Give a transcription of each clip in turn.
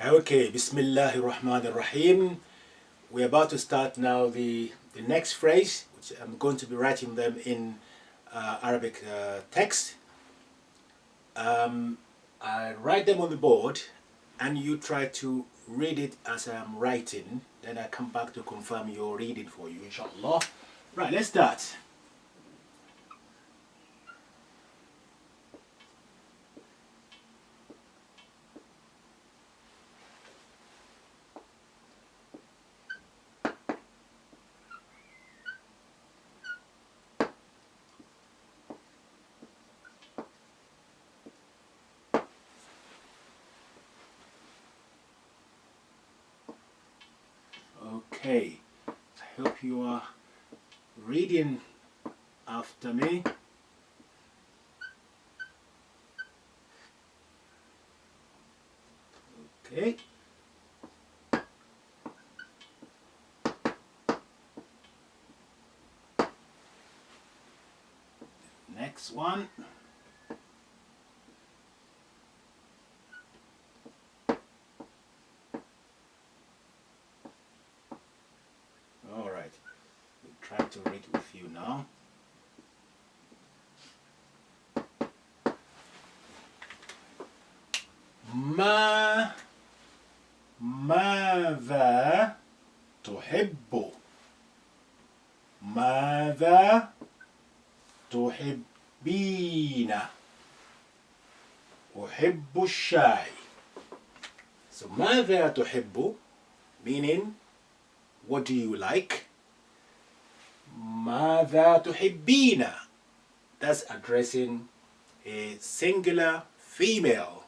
Okay, Bismillahir Rahmanir Rahim. We're about to start now the next phrase, which I'm going to be writing them in Arabic text. I write them on the board and you try to read it as I'm writing. Then I come back to confirm your reading for you, inshallah. Right, let's start. Okay, I hope you are reading after me. Okay. Next one. All right, we'll try to read with you now. ماذا تحب؟ ماذا تحبين؟ أحب الشاي. So ماذا تحب meaning what do you like? ماذا تحبين, that's addressing a singular female.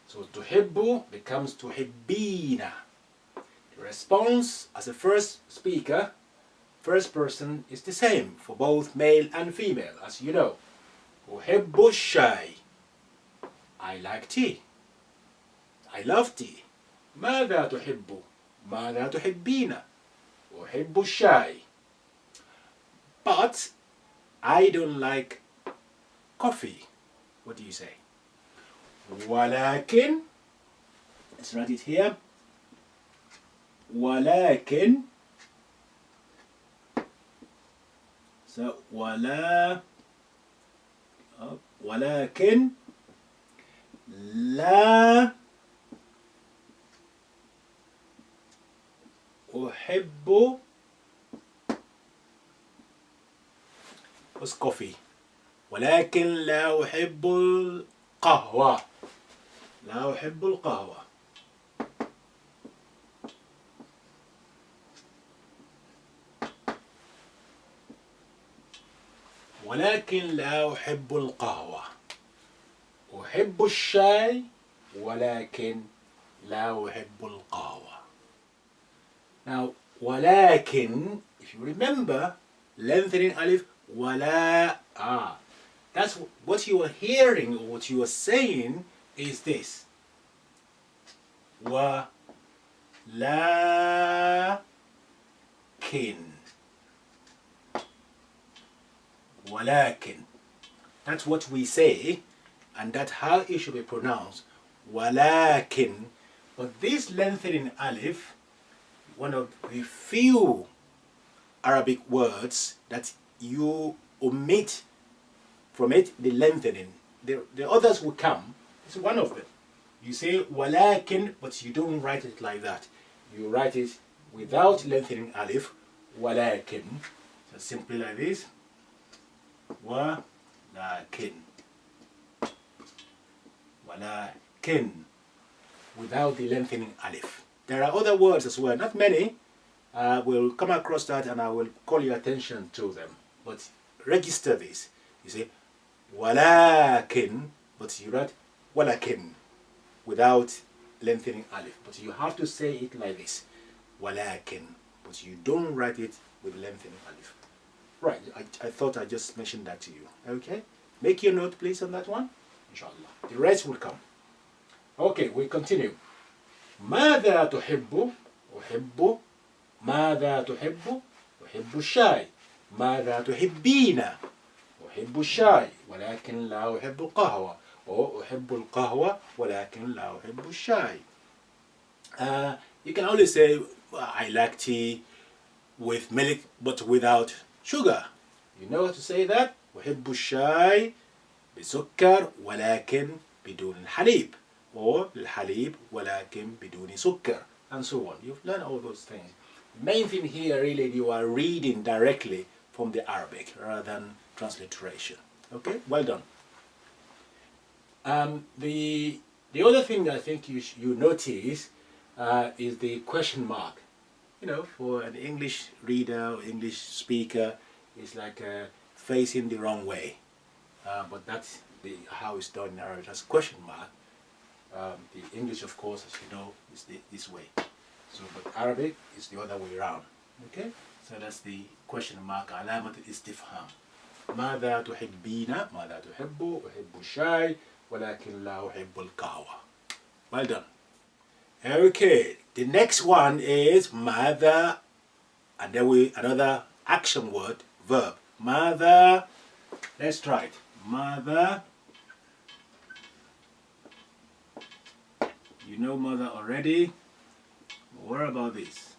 So تحب becomes تحبين. The response as a first speaker, first person, is the same for both male and female, as you know. أحب الشاي, I like tea, I love tea. ماذا تحب؟ ماذا تحبين؟ أحب الشاي. But I don't like coffee. What do you say? ولكن, let's write it here. ولكن, so ولكن لا أحب, what's coffee? ولكن لا أحب القهوة. لا أحب القهوة. ولكن لا أحب القهوة. أحب الشاي ولكن لا أحب القهوة. Now, ولكن, if you remember, lengthening alif, ولا, that's what you are hearing or what you are saying is this. ولكن. ولكن. That's what we say, and that's how it should be pronounced. ولكن. But this lengthening alif, one of the few Arabic words that you omit from it the lengthening. The others will come. It's one of them. You say ولكن, but you don't write it like that. You write it without lengthening alif. ولكن. So simply like this. ولكن. ولكن. Without the lengthening alif. There are other words as well, not many. We'll come across that and I will call your attention to them. But register this. You say ولكن, but you write ولكن without lengthening alif. But you have to say it like this. ولكن, but you don't write it with lengthening alif. Right, I thought I just mentioned that to you. Okay? Make your note please on that one. Inshallah. The rest will come. Okay, we continue. ماذا تحب؟ أحب. ماذا تحب؟ أحب الشاي. ماذا تحبين؟ أحب الشاي ولكن لا أحب القهوة. أو أحب القهوة ولكن لا أحب الشاي. You can always say, well, I like tea with milk but without sugar. You know how to say that? أحب الشاي بسكر ولكن بدون الحليب, or الحليب ولكن بدون سكر, and so on. You've learned all those things. The main thing here really, you are reading directly from the Arabic rather than transliteration. Okay, well done. The other thing that I think you notice is the question mark. You know, for an English reader or English speaker, it's like facing the wrong way. But that's how it's done in Arabic, as a question mark. The English, of course, as you know, is this way. So, but Arabic is the other way around. Okay? So that's the question mark, علامة الاستفهام. ماذا تحبين؟ ماذا تحب؟ أحب الشاي ولكن لا أحب القهوة. Well done. Okay, the next one is ماذا, and then another action word, verb. ماذا, let's try it. ماذا, you know mother already. What about this?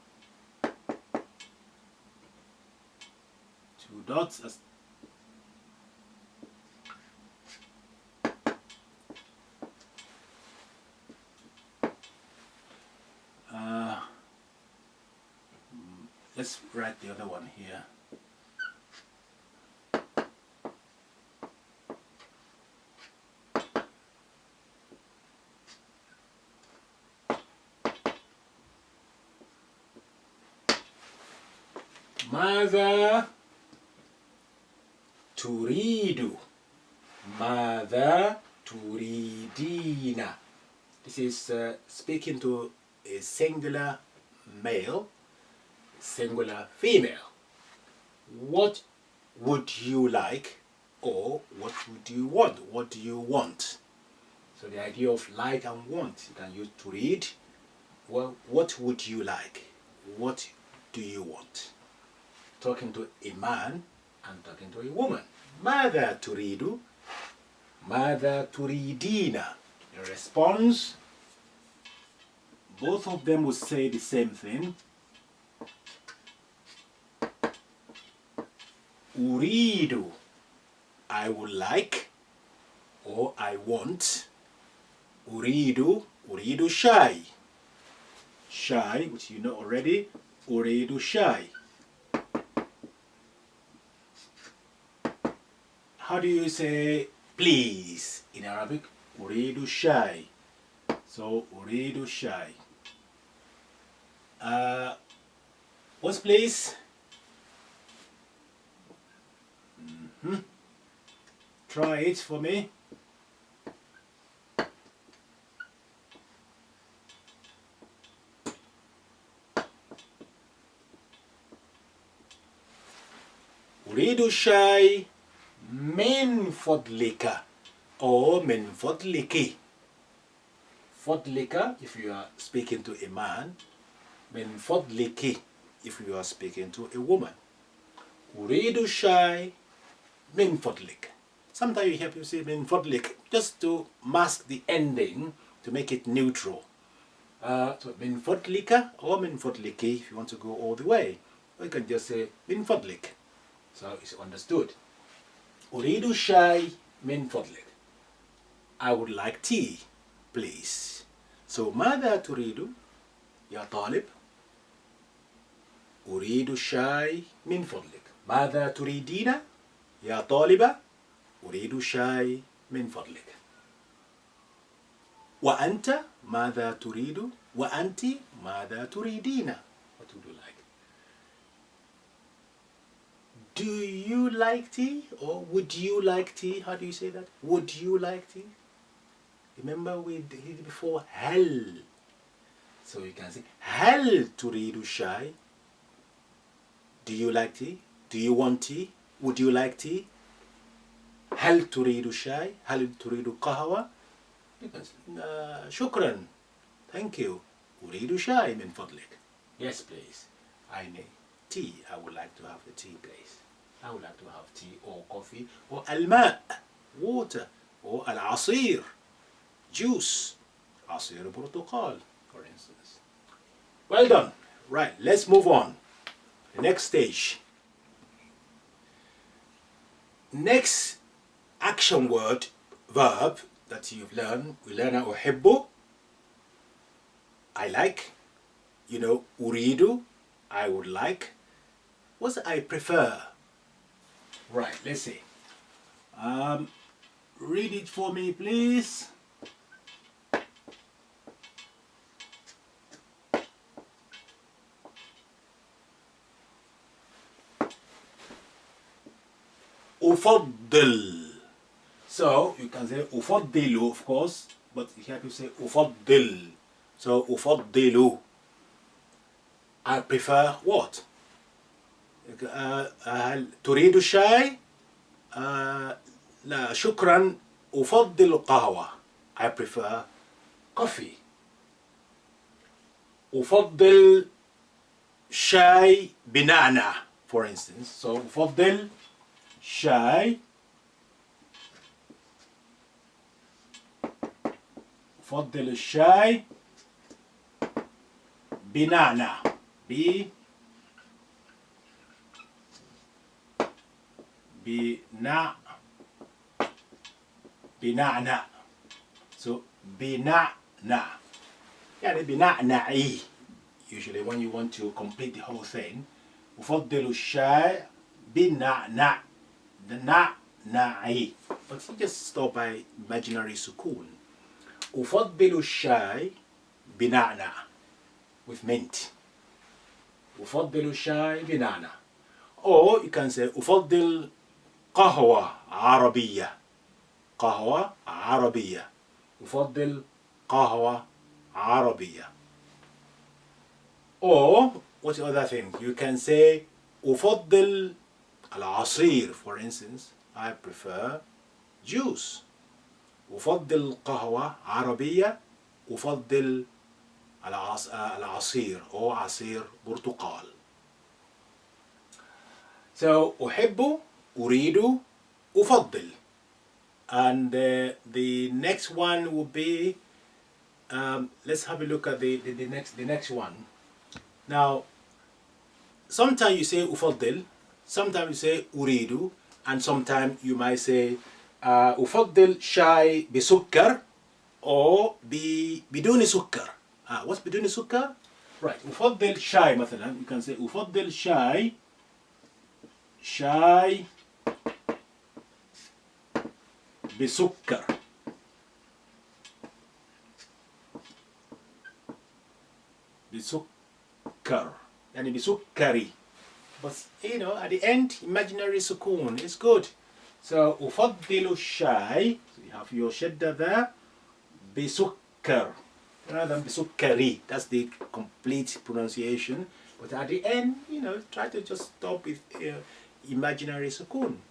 Two dots. Let's write the other one here. ماذا تريد؟ ماذا تريدين? This is speaking to a singular male, singular female. What would you like, or what would you want? What do you want? So the idea of like and want, you can use to read. Well, what would you like? What do you want? Talking to a man and talking to a woman. ماذا تريد؟ ماذا تريدين? The response, both of them would say the same thing. أريد, I would like, or I want. أريد, أريد شاي. Shy, which you know already. أريد شاي. How do you say please in Arabic? أريد شاي. So أريد شاي. What's please? Try it for me. أريد الشاي من فضلك, or من فضلك. فضلك if you are speaking to a man, من فضلك if you are speaking to a woman. أريد الشاي من فضلك. Sometimes you hear people say من فضلك just to mask the ending, to make it neutral. So من فضلك or من فضلك if you want to go all the way. Or you can just say من فضلك. So it's understood. أريد الشاي من فضلك. I would like tea, please. So ماذا تريد يا طالب؟ أريد الشاي من فضلك. ماذا تريدين يا طالبة؟ أريد الشاي من فضلك. وأنت ماذا تريد؟ وأنت ماذا تريدين? What would you like? Do you like tea, or would you like tea? How do you say that? Would you like tea? Remember we did it before, هل. So you can say هل تريد الشاي? Do you like tea? Do you want tea? Would you like tea? هل تريد الشاي؟ هل تريد قهوة؟ شكرا. Thank you. أريد شاي من فضلك. Yes, please. I need tea. I would like to have a tea, please. I would like to have tea or coffee or الماء, water, or العصير, juice, عصير برتقال, for instance. Well done. Right, let's move on. The next stage. Next action word, verb that you've learned, we learn أحب, I like. You know, أريد, I would like. What's I prefer? Right, let's see. Read it for me, please. أفضل. So you can say أفضل, of course, but here you say أفضل. So أفضل, I prefer what? تريد الشاي؟ لا شكرا، أفضل القهوة. I prefer coffee. أفضل شاي بنعناع, for instance. So أفضل شاي أفضل الشاي بنعناع. بنعناع. So بنعناع يعني بنعنعي. Usually when you want to complete the whole thing, أفضل الشاي بنعناع. The نعنعي. But you just stop by imaginary سكون. أفضل الشاي بنعناع with mint. أفضل الشاي بنعناع. Or you can say أفضل قهوة عربية. قهوة عربية. أفضل قهوة عربية. Or what's the other thing? You can say أفضل العصير, for instance. I prefer juice. أفضل قهوة عربية. أفضل العصير أو عصير برتقال. So أحب, أريد, أفضل. And the next one will be, let's have a look at the next one. Now, sometimes you say أفضل, sometimes you say أريد, and sometimes you might say أفضل شاي بسكر or بدون سكر. What's بدون سكر? Right. أفضل شاي مثلا. You can say أفضل شاي بسكر. بسكر يعني بسكري. But you know, at the end, imaginary سكون is good. So أفضل الشاي, so you have your shadda there, بسكر rather than بسكري. That's the complete pronunciation. But at the end, you know, try to just stop with imaginary سكون.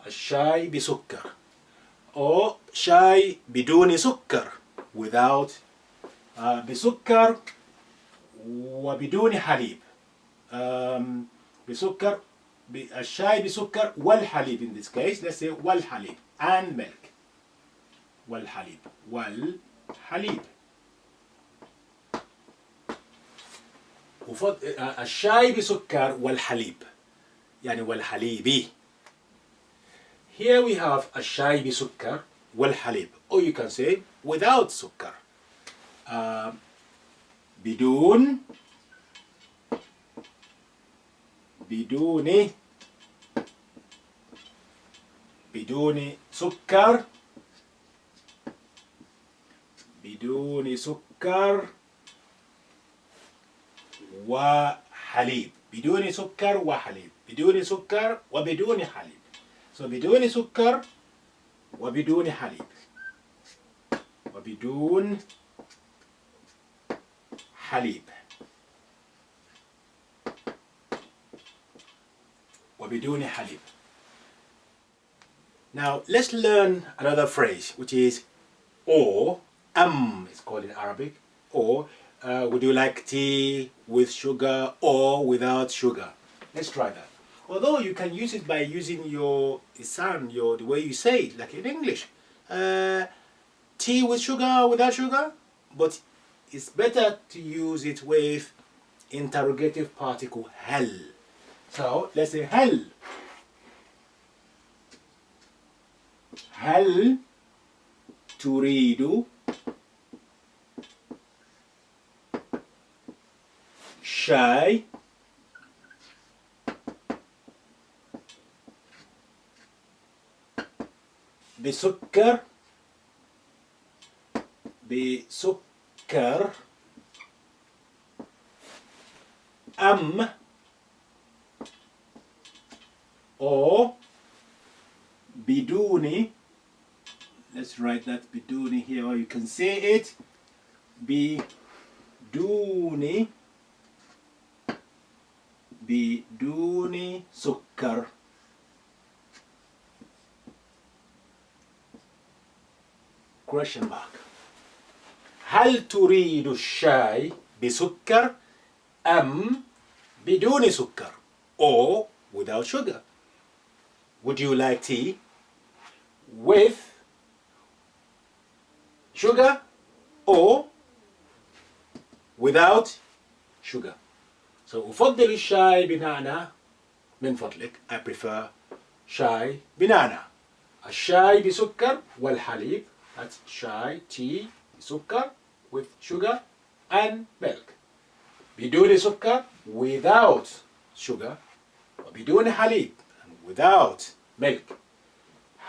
الشاي بسكر. Or شاي بدون سكر, without بسكر وبدون حليب. بسكر الشاي بسكر والحليب. In this case, let's say والحليب and milk. والحليب والحليب. الشاي بسكر والحليب يعني والحليبي. Here we have الشاي بسكر والحليب. Or you can say without سكر. بدون سكر. بدون سكر وحليب. بدون سكر وحليب. بدون سكر وبدون حليب. So بدون سكر وبدون حليب. وبدون حليب. وبدون حليب. Now let's learn another phrase, which is or. It's called in Arabic. Or would you like tea with sugar or without sugar? Let's try that. Although you can use it by using your sound, the way you say it, like in English. Tea with sugar or without sugar? But it's better to use it with interrogative particle hal. So let's say hal. هل تريد شاي بسكر أم أو بدون. Let's write that بدون here, or you can say it بدون سكر. Question mark. هل تريد الشاي بسكر أم بدون سكر, or without sugar? Would you like tea with sugar or without sugar? So أفضل الشاي بنعناع من فضلك. I prefer شاي بنعناع. الشاي بسكر والحليب, that's شاي, tea, سكر with sugar and milk. بدون سكر, without sugar, وبدون حليب, and without milk.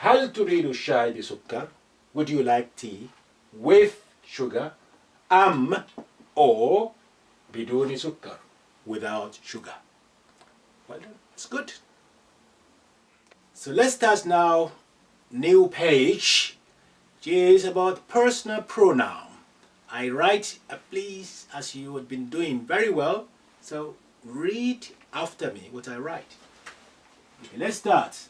هل تريد الشاي بسكر? Would you like tea with sugar or بدون سكر, without sugar? Well done, it's good. So let's start now, new page, which is about personal pronoun. I write, please, as you have been doing very well, so read after me what I write. Okay, let's start.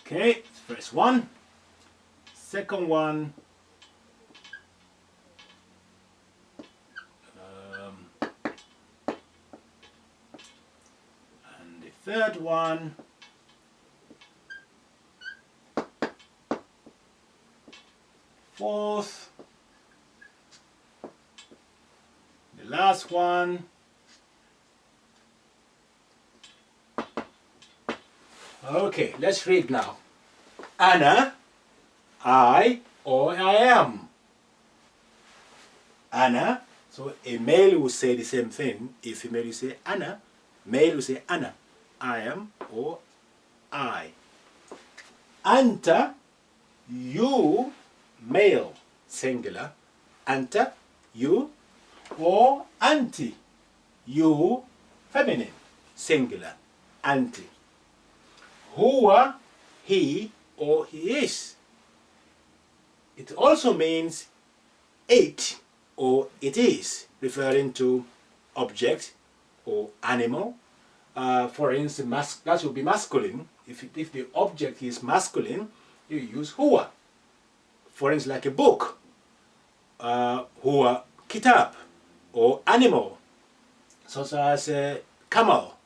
Okay, first one, second one, and the third one, fourth, the last one, okay, let's read now. Anna, I, or I am. Anna, so a male will say the same thing. If female will say Anna, male will say Anna, I am, or I. Anta, you, male, singular. Anta, you, or anti, you, feminine, singular, anti. Huwa, he, or he is. It also means it or it is, referring to object or animal. For instance, that would be masculine. If the object is masculine, you use huwa. For instance, like a book, huwa kitab, or animal, such as camel,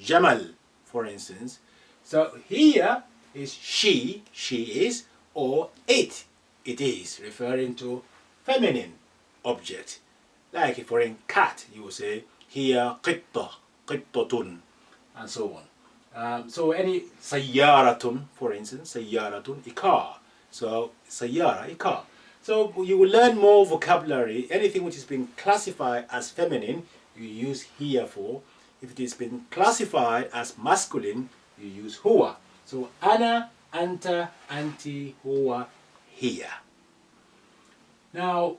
jamal, for instance. So here is she is, or it is, referring to feminine object. Like for in cat, you will say here qittatun, and so on. So any sayyaratun, for instance, sayyaratun, a car. So sayyara, a car. So you will learn more vocabulary. Anything which is being classified as feminine, you use here for. If it has been classified as masculine, you use huwa. So ana, anta, anti, huwa, here. Now,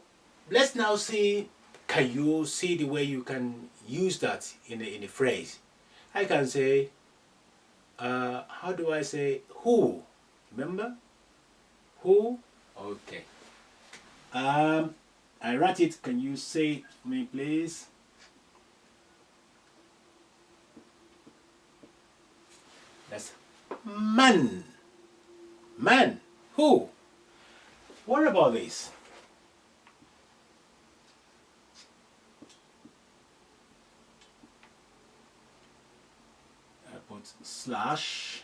let's now see, can you see the way you can use that in a phrase? I can say, how do I say who? Remember? Who? Okay. I write it, can you say it for me, please? That's man. Man. Who? What about this? I put slash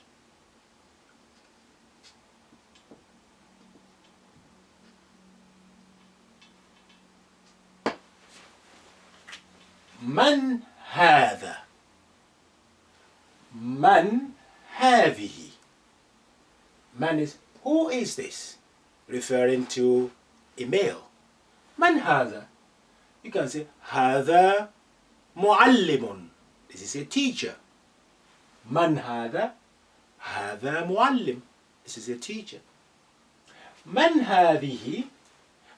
من هذا. من هذه. Man is, who is this? Referring to a male. من هذا. You can say هذا معلم. This is a teacher. من هذا. هذا معلم. This is a teacher. من هذه.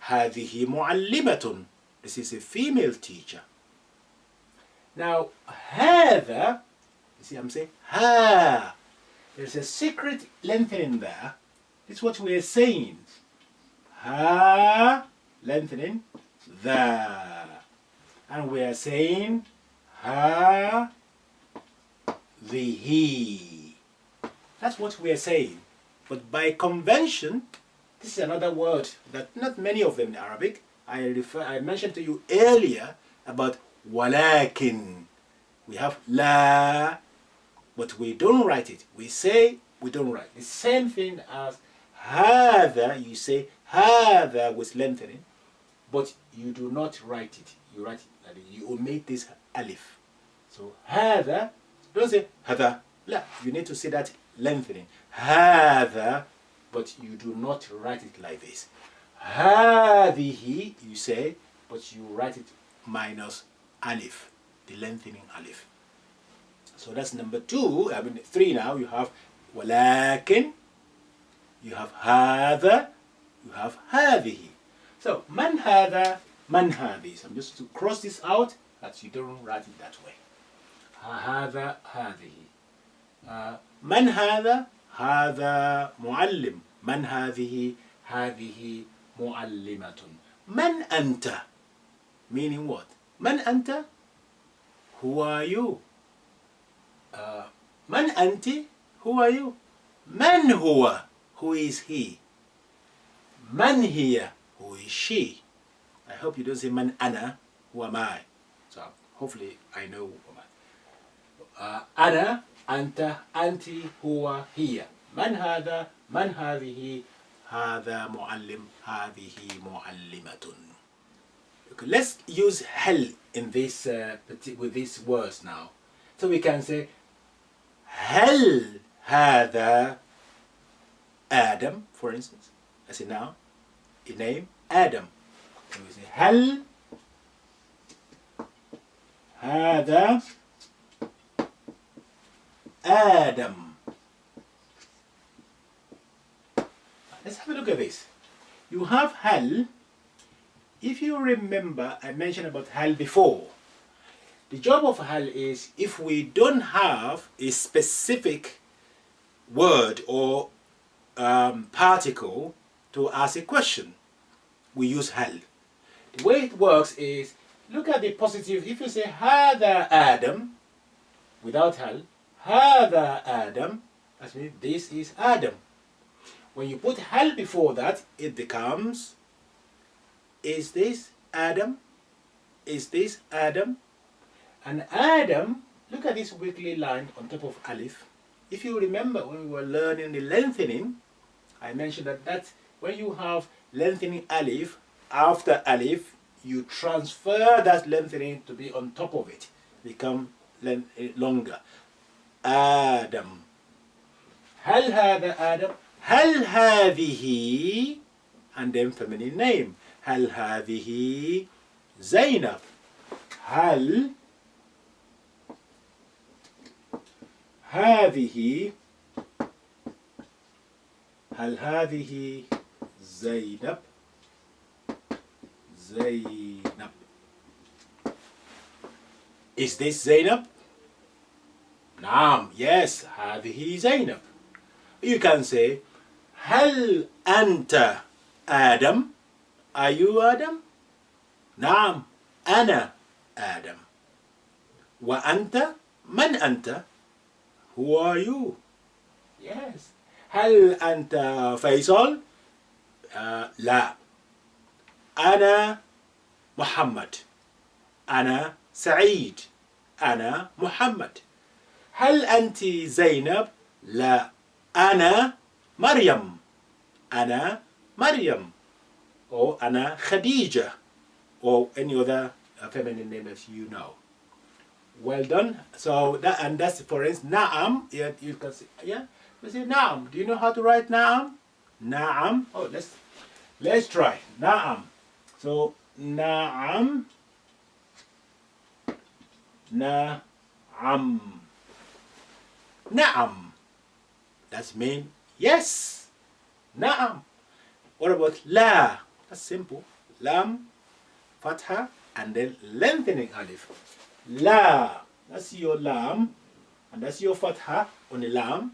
هذه معلمة. This is a female teacher. Now هذا, you see I'm saying ha. There's a secret lengthening there. This is what we're saying. Ha, lengthening, the. And we are saying ha, the he. That's what we are saying. But by convention, this is another word that not many of them in Arabic. I mentioned to you earlier about walakin. We have la, but we don't write it. We say, we don't write. The same thing as هذا, you say هذا with lengthening, but you do not write it. You write it, you omit this alif. So هذا, don't say هذا. لا, you need to say that lengthening. هذا, but you do not write it like this. هذه, you say, but you write it minus alif, the lengthening alif. So that's number 2. I mean 3 now. You have ولكن, you have هذا, you have هذه. So من هذا, من هذه. So I'm just to cross this out, that you don't write it that way. هذا هذه. من هذا. هذا معلم. من هذه. هذه معلمة. من أنت. Meaning what? من أنت. Who are you? من أنت. Who are you? من هو. Who is he? من هي. Who is she? I hope you don't say man ana. Who am I? So hopefully I know who am I. أنا, أنت, أنت, هو, هي. من هذا. من هذه. هذا معلم. هذه معلمة. Okay, let's use hal in this with these words now. So we can say هل هذا Adam, for instance. As a noun, a name, Adam. And we say هل هذا Adam. Let's have a look at this. You have hal. If you remember, I mentioned about hal before. The job of hal is, if we don't have a specific word or particle to ask a question, we use hal. The way it works is, look at the positive. If you say هذا Adam without hal, هذا Adam, that means this is Adam. When you put hal before that, it becomes, is this Adam? Is this Adam? And Adam, look at this weakly line on top of alif. If you remember when we were learning the lengthening, I mentioned that when you have lengthening alif, after alif, you transfer that lengthening to be on top of it, become longer. Adam. هل هذا Adam? هل هذه, and then feminine name. هل هذه زينب. هل هذه. هل هذه زينب. زينب. Is this Zainab? نعم. Yes. هذه زينب. You can say هل أنت آدم. Are you Adam? نعم. أنا آدم. وأنت. من أنت. Who are you? Yes. هل أنت فيصل؟ لا. أنا محمد. أنا سعيد. أنا محمد. هل أنت زينب؟ لا. أنا مريم. أنا مريم. Or أنا خديجة. Or any other feminine name that you know. Well done. So that's for instance, Naam. Yeah, you can see. Yeah, you see Naam. Do you know how to write Naam? Naam. Oh, let's try Naam. So Naam, Naam, Naam. That's mean yes. Naam. What about La? That's simple. Lam, Fatha, and then lengthening alif. La. That's your lam, and that's your fatha on the lam,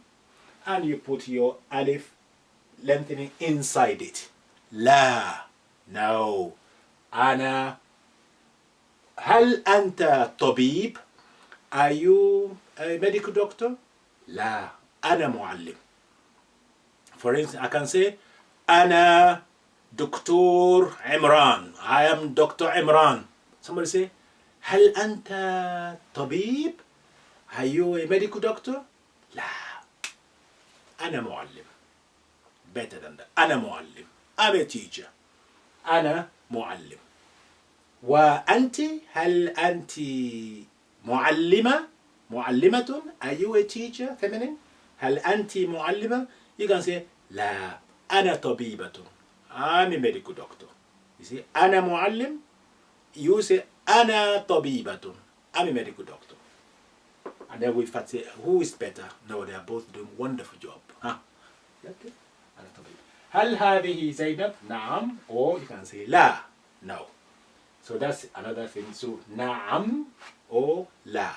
and you put your alif lengthening inside it. La. Now, Ana. Hal anta tabib? Are you a medical doctor? La. Ana muallim. For instance, I can say, Ana Dr. Imran. I am Dr. Imran. Somebody say, Hal anta tabib? Are you a medical doctor? La. Ana muallim. Better than that. Ana muallim. I'm a teacher. Ana muallim. Wa anti? Hal anti muallima? Muallimatun? Are you a teacher? Feminine? Hal anti muallima? You can say, La. Ana tabibatun. I'm a medical doctor. You see, Ana muallim. You say, Ana tabibatun. I'm a medical doctor. And then we say, who is better? No, they are both doing a wonderful job. Huh? Okay. Ana tabib. Hal hadihi Zainab? Naam. Or you can say, La. No. So that's another thing. So, Naam or La.